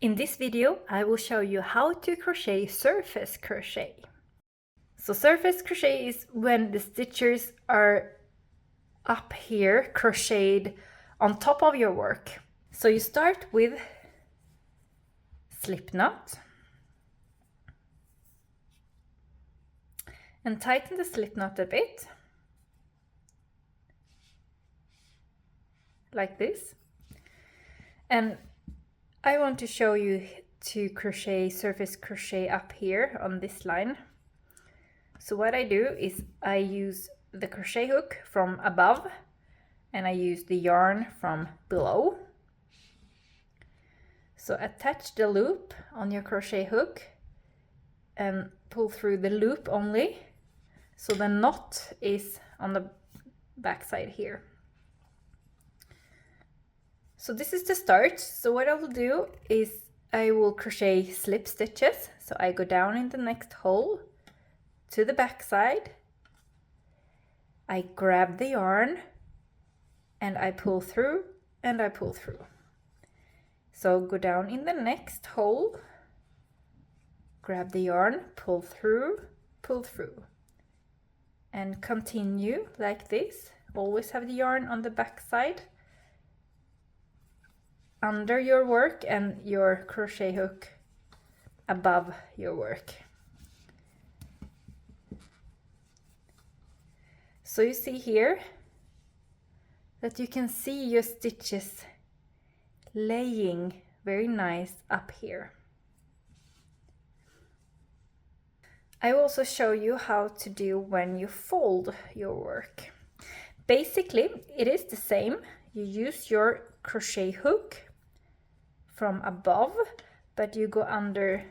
In this video, I will show you how to crochet surface crochet. So surface crochet is when the stitches are up here, crocheted on top of your work. So you start with slip knot and tighten the slip knot a bit, like this. And I want to show you to crochet surface crochet up here on this line. So what I do is I use the crochet hook from above and I use the yarn from below. So attach the loop on your crochet hook and pull through the loop only, so the knot is on the back side here. So this is the start. So what I will do is I will crochet slip stitches. So I go down in the next hole to the back side. I grab the yarn and I pull through and I pull through. So go down in the next hole, grab the yarn, pull through, and continue like this. Always have the yarn on the back side under your work and your crochet hook above your work. So you see here that you can see your stitches laying very nice up here. I will also show you how to do when you fold your work. Basically, it is the same. You use your crochet hook from above, but you go under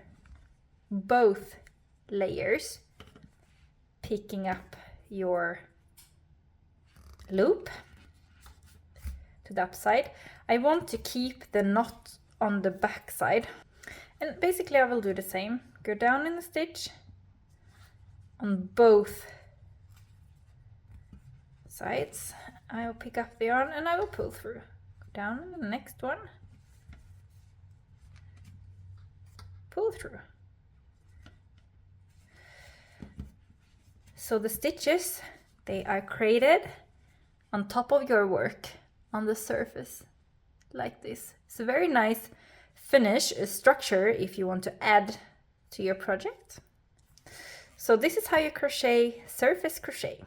both layers, picking up your loop to the upside. I want to keep the knot on the back side, and basically I will do the same. Go down in the stitch on both sides. I will pick up the yarn and I will pull through. Go down in the next one, pull through. So the stitches, they are created on top of your work on the surface like this. It's a very nice finish, a structure if you want to add to your project. So this is how you crochet surface crochet.